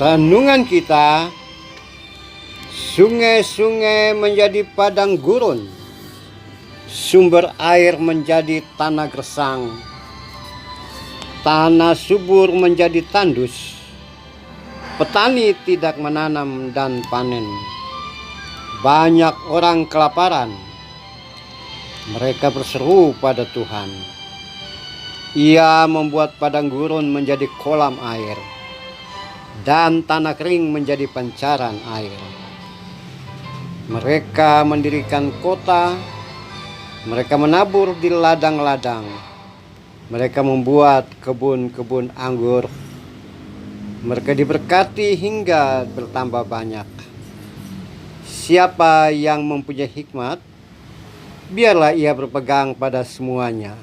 renungan kita, sungai-sungai menjadi padang gurun, sumber air menjadi tanah gersang, tanah subur menjadi tandus, petani tidak menanam dan panen, banyak orang kelaparan, mereka berseru pada Tuhan. Ia membuat padang gurun menjadi kolam air, dan tanah kering menjadi pancaran air. Mereka mendirikan kota, mereka menabur di ladang-ladang, mereka membuat kebun-kebun anggur, mereka diberkati hingga bertambah banyak. Siapa yang mempunyai hikmat, biarlah ia berpegang pada semuanya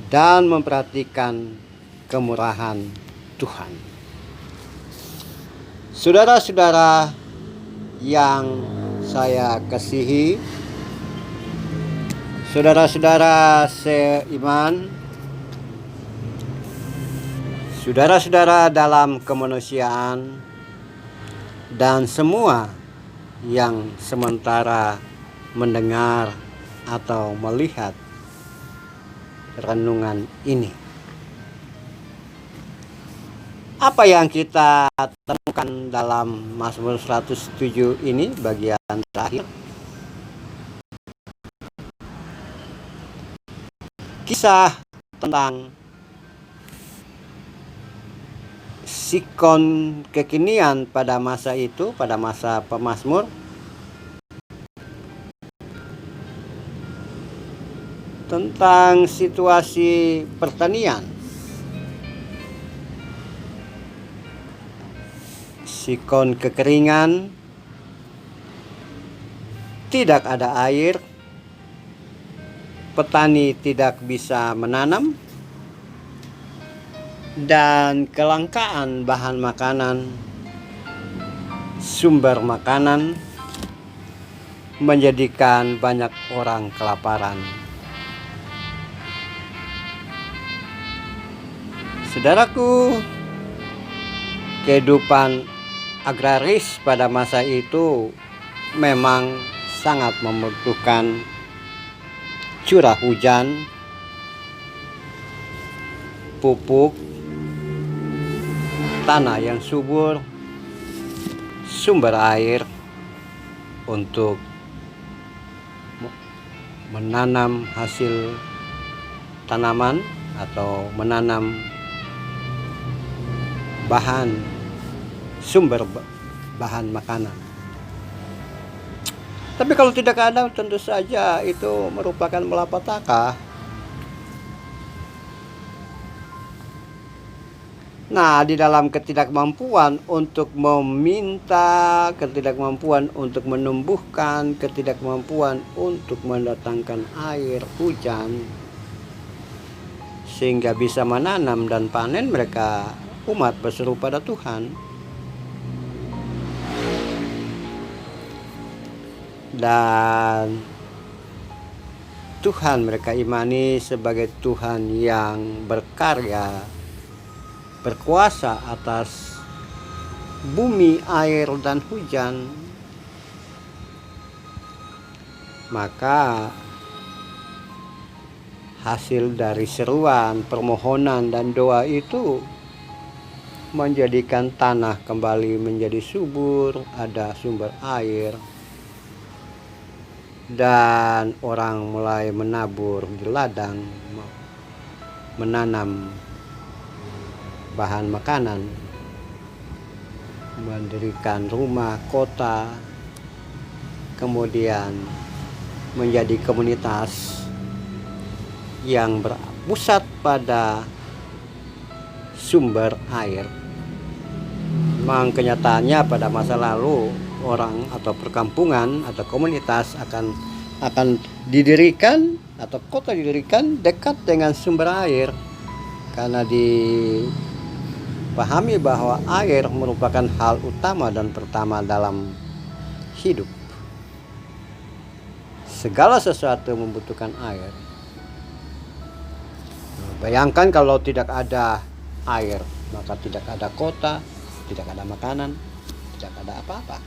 dan memperhatikan kemurahan Tuhan. Saudara-saudara yang saya kasihi, saudara-saudara seiman, saudara-saudara dalam kemanusiaan, dan semua yang sementara mendengar atau melihat renungan ini. Apa yang kita temukan dalam Mazmur 107 ini bagian terakhir? Kisah tentang sikon kekinian pada masa itu, pada masa pemazmur, tentang situasi pertanian. Sikon kekeringan, tidak ada air, petani tidak bisa menanam, dan kelangkaan bahan makanan, sumber makanan, menjadikan banyak orang kelaparan. Saudaraku, kehidupan agraris pada masa itu memang sangat membutuhkan curah hujan, pupuk, tanah yang subur, sumber air untuk menanam hasil tanaman atau menanam sumber bahan makanan. Tapi kalau tidak ada, tentu saja itu merupakan malapetaka. Nah, di dalam ketidakmampuan untuk meminta, ketidakmampuan untuk menumbuhkan, ketidakmampuan untuk mendatangkan air hujan sehingga bisa menanam dan panen, mereka umat berseru pada Tuhan. Dan Tuhan mereka imani sebagai Tuhan yang berkarya, berkuasa atas bumi, air, dan hujan. Maka hasil dari seruan, permohonan, dan doa itu menjadikan tanah kembali menjadi subur, ada sumber air, dan orang mulai menabur di ladang, menanam bahan makanan, mendirikan rumah, kota, kemudian menjadi komunitas yang berpusat pada sumber air. Memang kenyataannya pada masa lalu orang atau perkampungan atau komunitas akan didirikan atau kota didirikan dekat dengan sumber air, karena dipahami bahwa air merupakan hal utama dan pertama dalam hidup. Segala sesuatu membutuhkan air. Bayangkan kalau tidak ada air, maka tidak ada kota, tidak ada makanan, tidak ada apa-apa.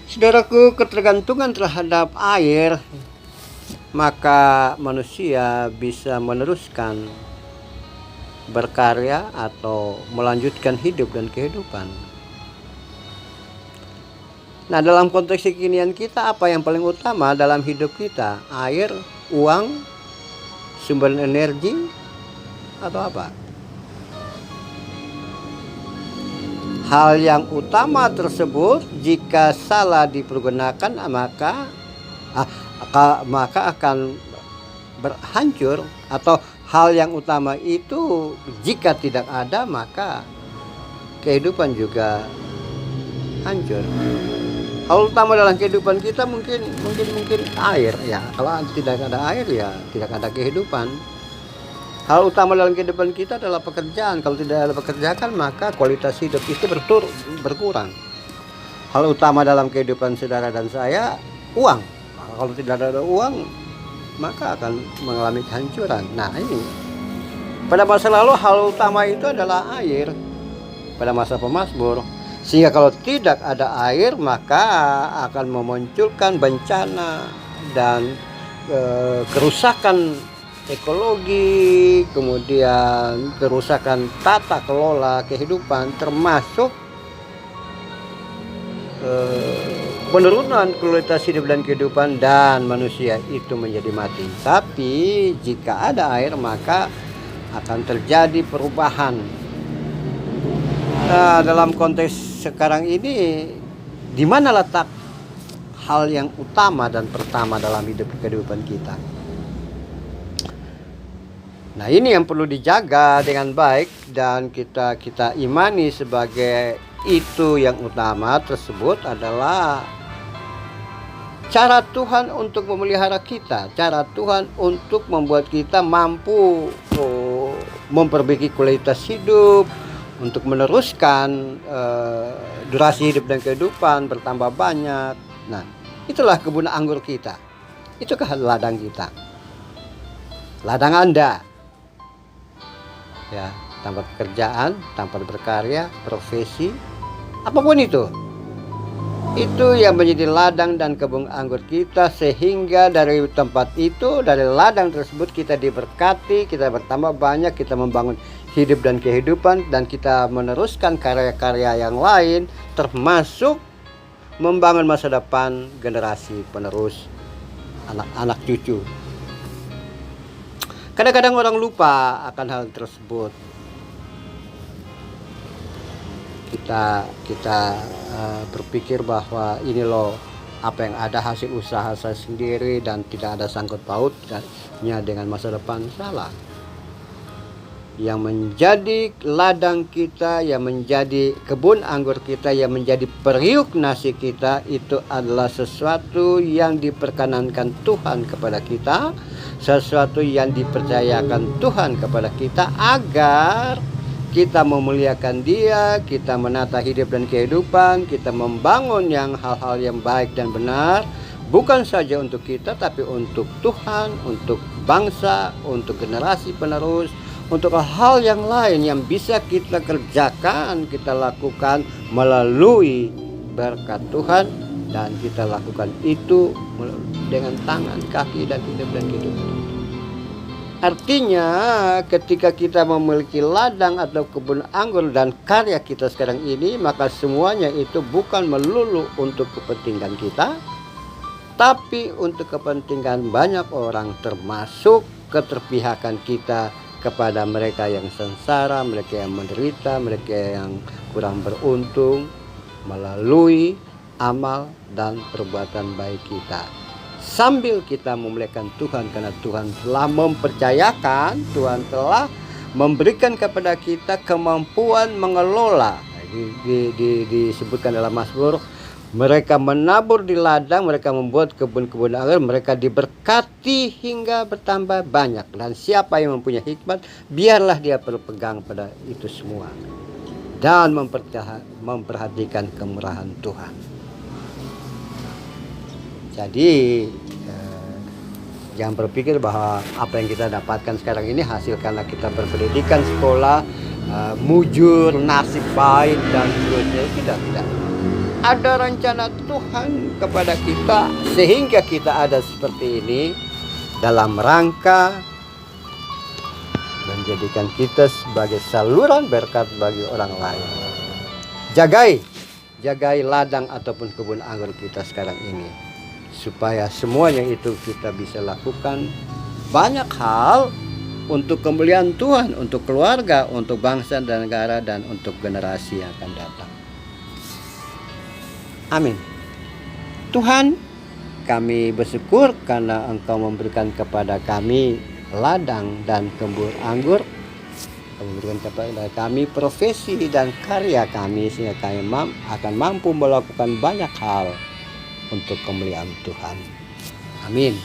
Saudaraku, ketergantungan terhadap air, maka manusia bisa meneruskan berkarya atau melanjutkan hidup dan kehidupan. Nah, dalam konteks kekinian kita, apa yang paling utama dalam hidup kita? Air, uang, sumber energi, atau apa? Hal yang utama tersebut jika salah dipergunakan maka akan berhancur, atau hal yang utama itu jika tidak ada maka kehidupan juga hancur. Hal utama dalam kehidupan kita mungkin air ya. Kalau tidak ada air ya tidak ada kehidupan. Hal utama dalam kehidupan kita adalah pekerjaan. Kalau tidak ada pekerjaan maka kualitas hidup itu berkurang. Hal utama dalam kehidupan saudara dan saya uang. Kalau tidak ada uang maka akan mengalami kehancuran. Nah, ini pada masa lalu hal utama itu adalah air pada masa pemazmur. Sehingga kalau tidak ada air maka akan memunculkan bencana dan kerusakan ekologi, kemudian kerusakan tata kelola kehidupan, termasuk penurunan kualitas hidup dan kehidupan, dan manusia itu menjadi mati. Tapi jika ada air maka akan terjadi perubahan. Nah, dalam konteks sekarang ini, di mana letak hal yang utama dan pertama dalam hidup kehidupan kita? Nah, ini yang perlu dijaga dengan baik dan kita imani sebagai itu yang utama tersebut adalah cara Tuhan untuk memelihara kita, cara Tuhan untuk membuat kita mampu memperbaiki kualitas hidup, untuk meneruskan durasi hidup dan kehidupan bertambah banyak. Nah, itulah kebun anggur kita, itukah ladang kita, ladang Anda. Ya, tanpa pekerjaan, tanpa berkarya, profesi, apapun itu yang menjadi ladang dan kebun anggur kita, sehingga dari tempat itu, dari ladang tersebut kita diberkati, kita bertambah banyak, kita membangun hidup dan kehidupan, dan kita meneruskan karya-karya yang lain, termasuk membangun masa depan generasi penerus, anak-anak cucu. Kadang-kadang orang lupa akan hal tersebut. Kita berpikir bahwa ini loh apa yang ada, hasil usaha saya sendiri dan tidak ada sangkut pautnya dengan masa depan. Salah. Yang menjadi ladang kita, yang menjadi kebun anggur kita, yang menjadi periuk nasi kita, itu adalah sesuatu yang diperkenankan Tuhan kepada kita, sesuatu yang dipercayakan Tuhan kepada kita agar kita memuliakan Dia, kita menata hidup dan kehidupan, kita membangun hal-hal yang baik dan benar, bukan saja untuk kita tapi untuk Tuhan, untuk bangsa, untuk generasi penerus, untuk hal yang lain yang bisa kita kerjakan, kita lakukan melalui berkat Tuhan, dan kita lakukan itu dengan tangan, kaki, dan hidup dan kehidupan. Artinya ketika kita memiliki ladang atau kebun anggur dan karya kita sekarang ini, maka semuanya itu bukan melulu untuk kepentingan kita, tapi untuk kepentingan banyak orang, termasuk keterpihakan kita kepada mereka yang sengsara, mereka yang menderita, mereka yang kurang beruntung melalui amal dan perbuatan baik kita. Sambil kita memuliakan Tuhan, karena Tuhan telah mempercayakan, Tuhan telah memberikan kepada kita kemampuan mengelola. Disebutkan dalam Mazmur, mereka menabur di ladang, mereka membuat kebun-kebun anggur, mereka diberkati hingga bertambah banyak. Dan siapa yang mempunyai hikmat, biarlah dia berpegang pada itu semua dan memperhatikan kemurahan Tuhan. Jadi Jangan berpikir bahwa apa yang kita dapatkan sekarang ini hasil karena kita berpendidikan, sekolah, mujur, nasib baik dan seterusnya. Tidak. Ada rencana Tuhan kepada kita sehingga kita ada seperti ini dalam rangka menjadikan kita sebagai saluran berkat bagi orang lain. Jagai ladang ataupun kebun anggur kita sekarang ini, supaya semuanya itu kita bisa lakukan banyak hal untuk kemuliaan Tuhan, untuk keluarga, untuk bangsa dan negara, dan untuk generasi yang akan datang. Amin. Tuhan, kami bersyukur karena Engkau memberikan kepada kami ladang dan kebun anggur. Memberikan kepada kami profesi dan karya kami sehingga kami akan mampu melakukan banyak hal untuk kemuliaan Tuhan. Amin.